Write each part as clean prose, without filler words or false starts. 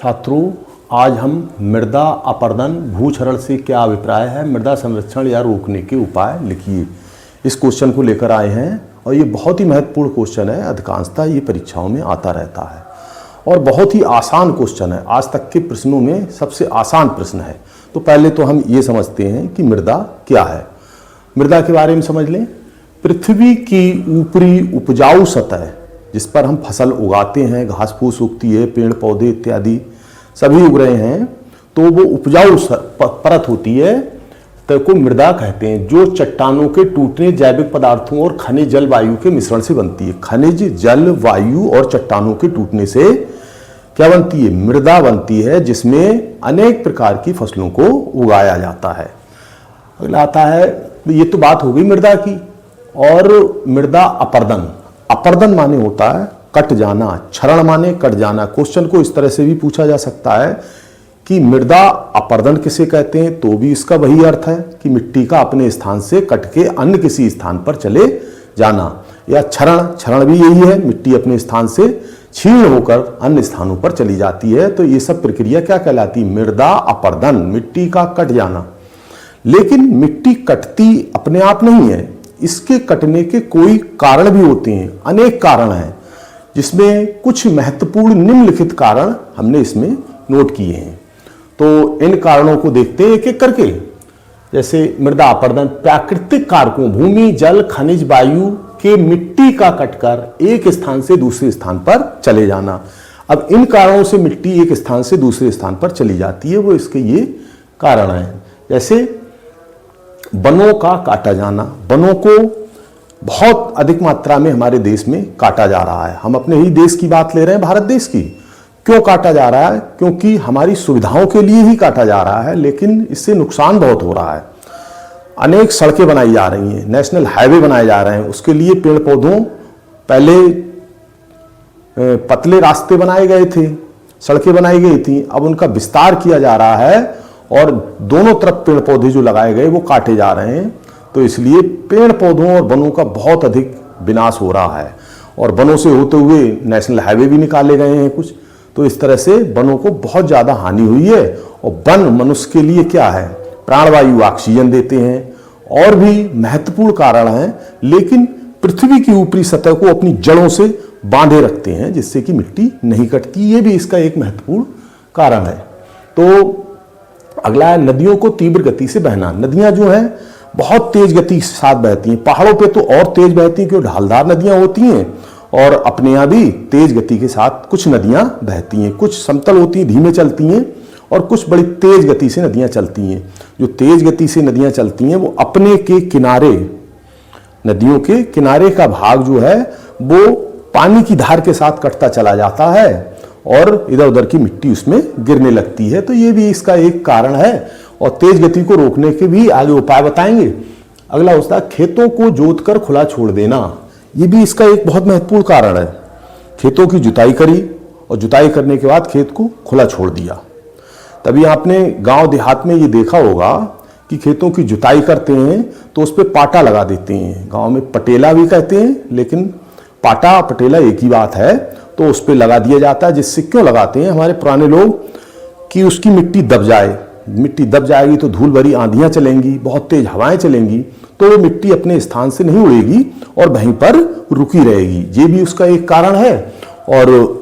छात्रों, आज हम मृदा अपरदन भूक्षरण से क्या अभिप्राय है, मृदा संरक्षण या रोकने के उपाय लिखिए, इस क्वेश्चन को लेकर आए हैं। और ये बहुत ही महत्वपूर्ण क्वेश्चन है, अधिकांशतः ये परीक्षाओं में आता रहता है और बहुत ही आसान क्वेश्चन है, आज तक के प्रश्नों में सबसे आसान प्रश्न है। तो पहले तो हम ये समझते हैं कि मृदा क्या है। मृदा के बारे में समझ लें। पृथ्वी की ऊपरी उपजाऊ सतह जिस पर हम फसल उगाते हैं, घास फूस उगती है, पेड़ पौधे इत्यादि सभी उग रहे हैं, तो वो उपजाऊ परत होती है, तो को मृदा कहते हैं, जो चट्टानों के टूटने, जैविक पदार्थों और खनिज जल वायु के मिश्रण से बनती है। खनिज जल वायु और चट्टानों के टूटने से क्या बनती है? मृदा बनती है, जिसमें अनेक प्रकार की फसलों को उगाया जाता है। अगला आता है, ये तो बात हो गई मृदा की। और मृदा अपरदन, अपरदन माने होता है कट जाना, क्षरण माने कट जाना। क्वेश्चन को इस तरह से भी पूछा जा सकता है कि मृदा अपरदन किसे कहते हैं, तो भी इसका वही अर्थ है कि मिट्टी का अपने स्थान से कट के अन्य किसी स्थान पर चले जाना। या क्षरण, क्षरण भी यही है, मिट्टी अपने स्थान से क्षीण होकर अन्य स्थानों पर चली जाती है। तो ये सब प्रक्रिया क्या कहलाती? मृदा अपरदन, मिट्टी का कट जाना। लेकिन मिट्टी कटती अपने आप नहीं है, इसके कटने के कोई कारण भी होते हैं, अनेक कारण हैं, जिसमें कुछ महत्वपूर्ण निम्नलिखित कारण हमने इसमें नोट किए हैं। तो इन कारणों को देखते हैं एक एक करके। जैसे मृदा अपरदन, प्राकृतिक कारकों, भूमि, जल, खनिज, वायु के मिट्टी का कटकर एक स्थान से दूसरे स्थान पर चले जाना। अब इन कारणों से मिट्टी एक स्थान से दूसरे स्थान पर चली जाती है, वो इसके ये कारण हैं। जैसे वनों का काटा जाना, वनों को बहुत अधिक मात्रा में हमारे देश में काटा जा रहा है। हम अपने ही देश की बात ले रहे हैं, भारत देश की। क्यों काटा जा रहा है? क्योंकि हमारी सुविधाओं के लिए ही काटा जा रहा है, लेकिन इससे नुकसान बहुत हो रहा है। अनेक सड़कें बनाई जा रही हैं, नेशनल हाईवे बनाए जा रहे हैं, उसके लिए पेड़ पौधों, पहले पतले रास्ते बनाए गए थे, सड़कें बनाई गई थी, अब उनका विस्तार किया जा रहा है और दोनों तरफ पेड़ पौधे जो लगाए गए वो काटे जा रहे हैं। तो इसलिए पेड़ पौधों और वनों का बहुत अधिक विनाश हो रहा है और वनों से होते हुए नेशनल हाईवे भी निकाले गए हैं कुछ। तो इस तरह से वनों को बहुत ज़्यादा हानि हुई है। और वन मनुष्य के लिए क्या है? प्राणवायु, ऑक्सीजन देते हैं और भी महत्वपूर्ण कारण हैं, लेकिन पृथ्वी की ऊपरी सतह को अपनी जड़ों से बांधे रखते हैं, जिससे कि मिट्टी नहीं कटती। ये भी इसका एक महत्वपूर्ण कारण है। तो अगला है नदियों को तीव्र गति से बहना। नदियां जो हैं बहुत तेज गति के साथ बहती हैं, पहाड़ों पे तो और तेज बहती हैं क्योंकि ढालदार नदियां होती हैं, और अपने यहाँ भी तेज गति के साथ कुछ नदियां बहती हैं। कुछ समतल होती हैं, धीमे चलती हैं, और कुछ बड़ी तेज गति से नदियां चलती हैं। जो तेज गति से नदियां चलती हैं वो अपने के किनारे, नदियों के किनारे का भाग जो है वो पानी की धार के साथ कटता चला जाता है और इधर उधर की मिट्टी उसमें गिरने लगती है। तो ये भी इसका एक कारण है और तेज गति को रोकने के भी आगे उपाय बताएंगे। अगला होता है खेतों को जोतकर खुला छोड़ देना। ये भी इसका एक बहुत महत्वपूर्ण कारण है। खेतों की जुताई करी और जुताई करने के बाद खेत को खुला छोड़ दिया। तभी आपने गांव देहात में ये देखा होगा कि खेतों की जुताई करते हैं तो उस पर पाटा लगा देते हैं। गाँव में पटेला भी कहते हैं, लेकिन पाटा पटेला एक ही बात है। तो उस पर लगा दिया जाता है, जिससे क्यों लगाते हैं हमारे पुराने लोग? कि उसकी मिट्टी दब जाए। मिट्टी दब जाएगी तो धूल भरी आंधियां चलेंगी, बहुत तेज हवाएं चलेंगी, तो वो मिट्टी अपने स्थान से नहीं उड़ेगी और वहीं पर रुकी रहेगी। ये भी उसका एक कारण है। और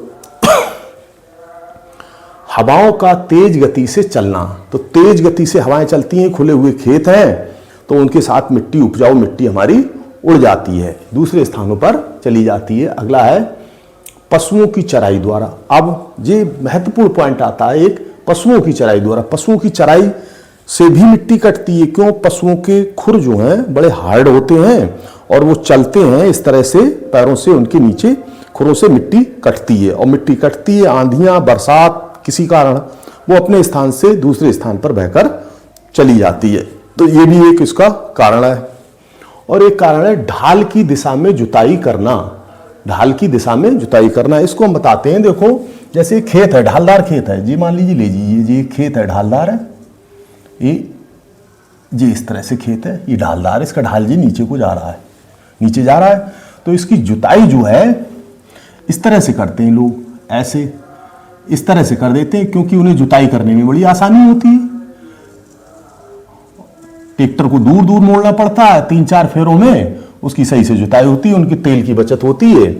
हवाओं का तेज गति से चलना, तो तेज गति से हवाएं चलती हैं, खुले हुए खेत हैं, तो उनके साथ मिट्टी, उपजाऊ मिट्टी हमारी उड़ जाती है, दूसरे स्थानों पर चली जाती है। अगला है पशुओं की चराई द्वारा। अब ये महत्वपूर्ण पॉइंट आता है एक, पशुओं की चराई द्वारा। पशुओं की चराई से भी मिट्टी कटती है। क्यों? पशुओं के खुर जो हैं बड़े हार्ड होते हैं और वो चलते हैं इस तरह से, पैरों से उनके नीचे खुरों से मिट्टी कटती है, और मिट्टी कटती है, आंधियां, बरसात, किसी कारण वो अपने स्थान से दूसरे स्थान पर बहकर चली जाती है। तो ये भी एक इसका कारण है। और एक कारण है ढाल की दिशा में जुताई करना। ढाल की दिशा में जुताई करना, इसको हम बताते हैं। देखो, जैसे खेत है, ढालदार खेत है जी, मान लीजिए, लीजिए ये खेत है, ढालदार है, ये इस तरह से खेत है, ये ढालदार, इसका ढाल जी नीचे को जा रहा है, नीचे जा रहा है। तो इसकी जुताई जो है इस तरह से करते हैं लोग, ऐसे इस तरह से कर देते हैं, क्योंकि उन्हें जुताई करने में बड़ी आसानी होती है। ट्रैक्टर को दूर दूर मोड़ना पड़ता है, 3-4 फेरों में उसकी सही से जुताई होती है, उनकी तेल की बचत होती है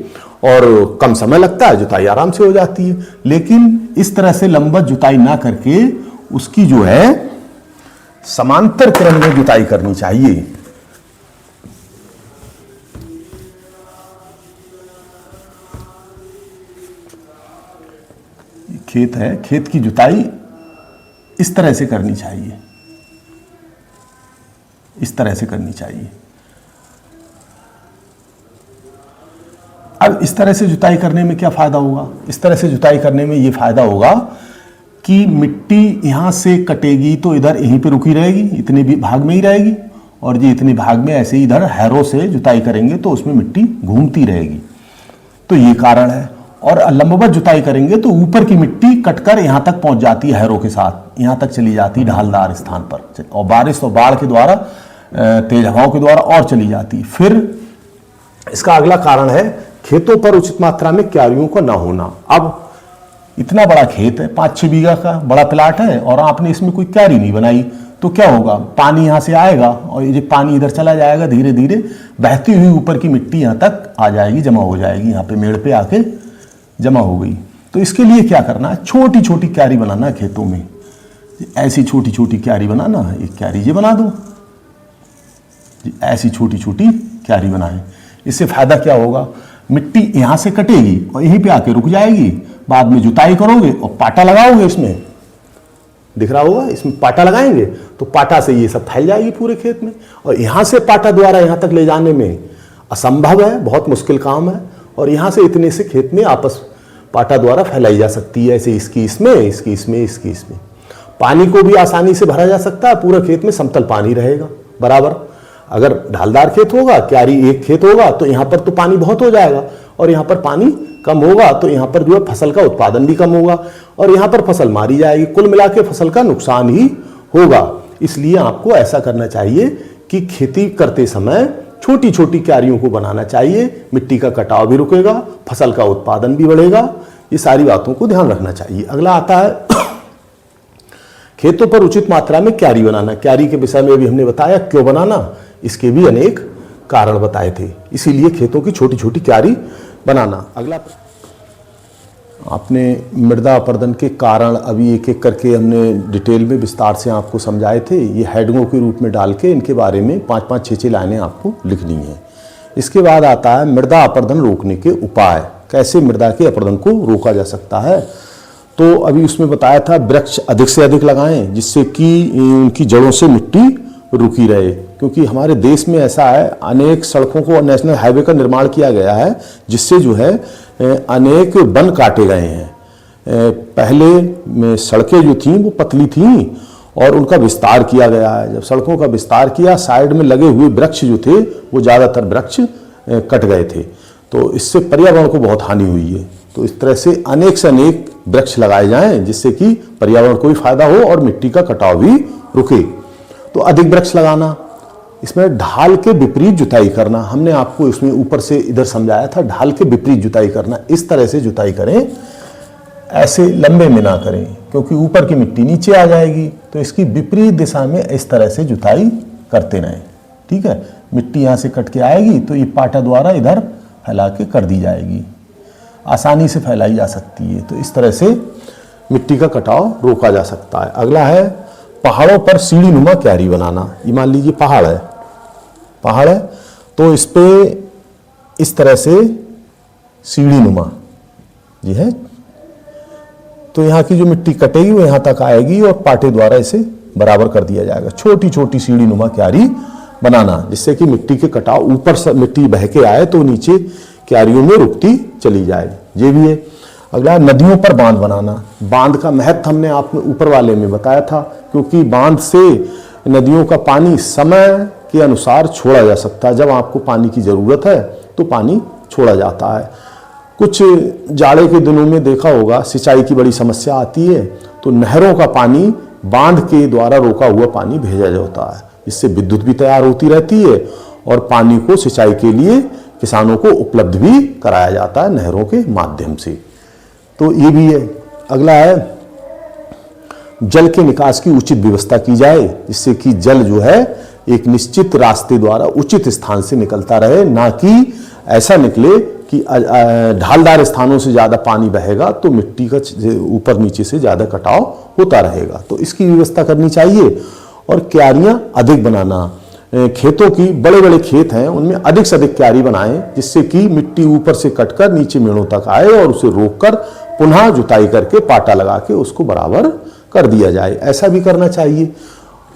और कम समय लगता है, जुताई आराम से हो जाती है। लेकिन इस तरह से लंबवत जुताई ना करके उसकी जो है समांतर क्रम में जुताई करनी चाहिए। खेत है, खेत की जुताई इस तरह से करनी चाहिए, इस तरह से करनी चाहिए। अब इस तरह से जुताई करने में क्या फायदा होगा? इस तरह से जुताई करने में यह फायदा होगा कि मिट्टी यहां से कटेगी तो इधर यहीं पे रुकी रहेगी, इतने भी भाग में ही रहेगी, और ये इतने भाग में ऐसे ही इधर हैरों से जुताई करेंगे तो उसमें मिट्टी घूमती रहेगी। तो ये कारण है। और लंबवत जुताई करेंगे तो ऊपर की मिट्टी कटकर यहां तक पहुंच जाती है, हैरों के साथ यहां तक चली जाती है ढालदार स्थान पर, और बारिश और बाढ़ के द्वारा, तेज हवाओं के द्वारा और चली जाती है। फिर इसका अगला कारण है खेतों पर उचित मात्रा में क्यारियों का ना होना। अब इतना बड़ा खेत है, 5-6 बीघा का बड़ा प्लाट है, और आपने इसमें कोई क्यारी नहीं बनाई, तो क्या होगा? पानी यहां से आएगा और ये पानी इधर चला जाएगा, धीरे धीरे बहती हुई ऊपर की मिट्टी यहां तक आ जाएगी, जमा हो जाएगी, यहाँ पे मेड़ पे आके जमा हो गई। तो इसके लिए क्या करना है? छोटी छोटी क्यारी बनाना है खेतों में, ऐसी छोटी छोटी क्यारी बनाना है। एक क्यारी ये बना दो, ऐसी छोटी छोटी क्यारी बनाएं। इससे फायदा क्या होगा? मिट्टी यहां से कटेगी और यहीं पे आके रुक जाएगी, बाद में जुताई करोगे और पाटा लगाओगे, इसमें दिख रहा होगा, इसमें पाटा लगाएंगे तो पाटा से ये सब फैल जाएगी पूरे खेत में, और यहां से पाटा द्वारा यहां तक ले जाने में असंभव है, बहुत मुश्किल काम है, और यहां से इतने से खेत में आपस पाटा द्वारा फैलाई जा सकती है, ऐसे इसकी इसमें, इसकी इसमें, इसकी इसमें। पानी को भी आसानी से भरा जा सकता है, पूरे खेत में समतल पानी रहेगा बराबर। अगर ढालदार खेत होगा, क्यारी एक खेत होगा, तो यहाँ पर तो पानी बहुत हो जाएगा, और यहाँ पर पानी कम होगा तो यहाँ पर जो है फसल का उत्पादन भी कम होगा, और यहाँ पर फसल मारी जाएगी, कुल मिला के फसल का नुकसान ही होगा। इसलिए आपको ऐसा करना चाहिए कि खेती करते समय छोटी छोटी क्यारियों को बनाना चाहिए, मिट्टी का कटाव भी रुकेगा, फसल का उत्पादन भी बढ़ेगा। ये सारी बातों को ध्यान रखना चाहिए। अगला आता है खेतों पर उचित मात्रा में क्यारी बनाना। क्यारी के विषय में भी हमने बताया क्यों बनाना, इसके भी अनेक कारण बताए थे, इसीलिए खेतों की छोटी छोटी क्यारी बनाना। अगला आपने मृदा अपरदन के कारण अभी एक एक करके हमने डिटेल में विस्तार से आपको समझाए थे। ये हेडिंगों के रूप में डाल के इनके बारे में 5-5, 6-6 लाइनें आपको लिखनी है। इसके बाद आता है मृदा अपरदन रोकने के उपाय, कैसे मृदा के अपरदन को रोका जा सकता है। तो अभी उसमें बताया था वृक्ष अधिक से अधिक लगाएं, जिससे कि उनकी जड़ों से मिट्टी रुकी रहे, क्योंकि हमारे देश में ऐसा है, अनेक सड़कों को नेशनल हाईवे का निर्माण किया गया है, जिससे जो है अनेक वन काटे गए हैं। पहले में सड़कें जो थीं वो पतली थीं और उनका विस्तार किया गया है। जब सड़कों का विस्तार किया, साइड में लगे हुए वृक्ष जो थे वो ज़्यादातर वृक्ष कट गए थे, तो इससे पर्यावरण को बहुत हानि हुई है। तो इस तरह से अनेक वृक्ष लगाए जाएं, जिससे कि पर्यावरण को भी फायदा हो और मिट्टी का कटाव भी रुके। तो अधिक वृक्ष लगाना, इसमें ढाल के विपरीत जुताई करना, हमने आपको इसमें ऊपर से इधर समझाया था, ढाल के विपरीत जुताई करना। इस तरह से जुताई करें, ऐसे लंबे में ना करें, क्योंकि ऊपर की मिट्टी नीचे आ जाएगी, तो इसकी विपरीत दिशा में इस तरह से जुताई करते रहें। ठीक है, मिट्टी यहाँ से कट के आएगी तो ये पाटा द्वारा इधर फैला के कर दी जाएगी, आसानी से फैलाई जा सकती है। तो इस तरह से मिट्टी का कटाव रोका जा सकता है। अगला है पहाड़ों पर सीढ़ी नुमा क्यारी बनाना। ये मान लीजिए पहाड़ है तो इस पे इस तरह से सीढ़ी नुमा ये है, तो यहाँ की जो मिट्टी कटेगी वो यहाँ तक आएगी और पाटे द्वारा इसे बराबर कर दिया जाएगा। छोटी छोटी सीढ़ी नुमा क्यारी बनाना, जिससे कि मिट्टी के कटाव ऊपर से मिट्टी बह के आए तो नीचे क्यारियों में रुकती चली जाए। ये भी है। अगला नदियों पर बांध बनाना। बांध का महत्व हमने आपने ऊपर वाले में बताया था, क्योंकि बांध से नदियों का पानी समय के अनुसार छोड़ा जा सकता है। जब आपको पानी की ज़रूरत है तो पानी छोड़ा जाता है। कुछ जाड़े के दिनों में देखा होगा सिंचाई की बड़ी समस्या आती है, तो नहरों का पानी बांध के द्वारा रोका हुआ पानी भेजा जाता है। इससे विद्युत भी तैयार होती रहती है और पानी को सिंचाई के लिए किसानों को उपलब्ध भी कराया जाता है नहरों के माध्यम से। तो ये भी है। अगला है जल के निकास की उचित व्यवस्था की जाए, जिससे कि जल जो है एक निश्चित रास्ते द्वारा उचित स्थान से निकलता रहे, ना कि ऐसा निकले कि ढालदार स्थानों से ज़्यादा पानी बहेगा तो मिट्टी का ऊपर नीचे से ज़्यादा कटाव होता रहेगा, तो इसकी व्यवस्था करनी चाहिए। और क्यारियाँ अधिक बनाना, खेतों की बड़े बड़े खेत हैं उनमें अधिक से अधिक क्यारी बनाएं, जिससे कि मिट्टी ऊपर से कटकर नीचे मेड़ों तक आए और उसे रोककर पुनः जुताई करके पाटा लगा के उसको बराबर कर दिया जाए, ऐसा भी करना चाहिए।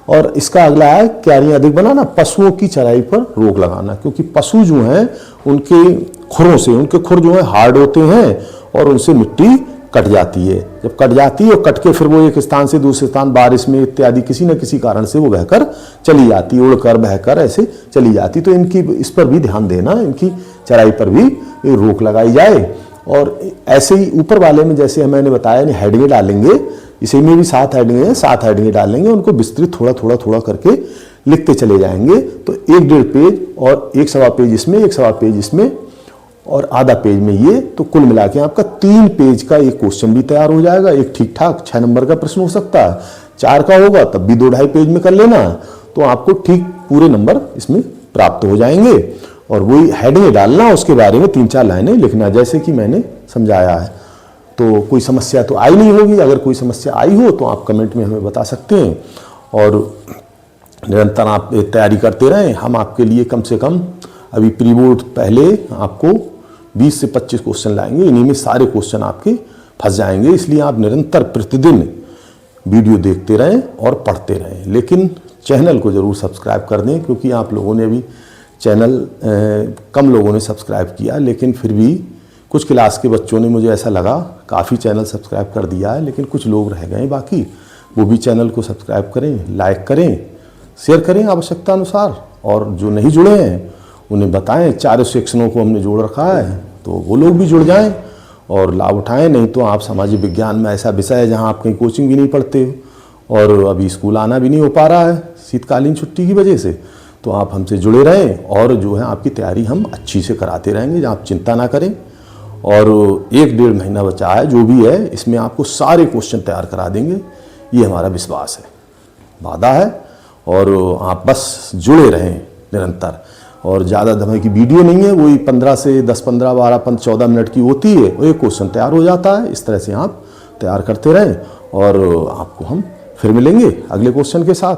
और इसका अगला है क्यारियाँ अधिक बनाना, पशुओं की चराई पर रोक लगाना, क्योंकि पशु जो हैं उनके खुरों से, उनके खुर जो है हार्ड होते हैं और उनसे मिट्टी कट जाती है। जब कट जाती है और कट के फिर वो एक स्थान से दूसरे स्थान बारिश में इत्यादि किसी न किसी कारण से वो बहकर चली जाती, उड़कर बहकर ऐसे चली जाती, तो इनकी इस पर भी ध्यान देना, इनकी चराई पर भी रोक लगाई जाए। और ऐसे ही ऊपर वाले में जैसे मैंने बताया हेडिंगें डालेंगे, इसी में भी 7 हेडिंगें हैं, 7 हेडिंगें डालेंगे, उनको विस्तृत थोड़ा थोड़ा थोड़ा करके लिखते चले जाएंगे। तो 1.5 पेज और 1 सवा पेज इसमें, 1 सवा पेज इसमें और आधा पेज में ये, तो कुल मिला के आपका 3 पेज का एक क्वेश्चन भी तैयार हो जाएगा। एक ठीक ठाक 6 नंबर का प्रश्न हो सकता है, 4 का होगा तब भी 2-2.5 पेज में कर लेना, तो आपको ठीक पूरे नंबर इसमें प्राप्त हो जाएंगे। और वही हेडिंग डालना, उसके बारे में 3-4 लाइनें लिखना, जैसे कि मैंने समझाया है। तो कोई समस्या तो आई नहीं होगी, अगर कोई समस्या आई हो तो आप कमेंट में हमें बता सकते हैं। और निरंतर आप तैयारी करते रहें, हम आपके लिए कम से कम अभी प्री बोर्ड पहले आपको 20 से 25 क्वेश्चन लाएंगे, इन्हीं में सारे क्वेश्चन आपके फंस जाएंगे। इसलिए आप निरंतर प्रतिदिन वीडियो देखते रहें और पढ़ते रहें, लेकिन चैनल को ज़रूर सब्सक्राइब कर दें, क्योंकि आप लोगों ने अभी चैनल कम लोगों ने सब्सक्राइब किया, लेकिन फिर भी कुछ क्लास के बच्चों ने, मुझे ऐसा लगा, काफ़ी चैनल सब्सक्राइब कर दिया है, लेकिन कुछ लोग रह गए बाकी, वो भी चैनल को सब्सक्राइब करें, लाइक करें, शेयर करें आवश्यकता अनुसार। और जो नहीं जुड़े हैं उन्हें बताएं, 4 सेक्शनों को हमने जोड़ रखा है, तो वो लोग भी जुड़ जाएं और लाभ उठाएं। नहीं तो आप सामाजिक विज्ञान में ऐसा विषय है जहां आप कहीं कोचिंग भी नहीं पढ़ते हो और अभी स्कूल आना भी नहीं हो पा रहा है शीतकालीन छुट्टी की वजह से, तो आप हमसे जुड़े रहें और जो है आपकी तैयारी हम अच्छी से कराते रहेंगे, आप चिंता ना करें। और 1-1.5 महीना बचा है, जो भी है इसमें आपको सारे क्वेश्चन तैयार करा देंगे, ये हमारा विश्वास है, वादा है। और आप बस जुड़े रहें निरंतर। और ज़्यादा समय की वीडियो नहीं है, वही 15 से 10, 15, 12, 14 मिनट की होती है, वो एक क्वेश्चन तैयार हो जाता है। इस तरह से आप तैयार करते रहें और आपको हम फिर मिलेंगे अगले क्वेश्चन के साथ।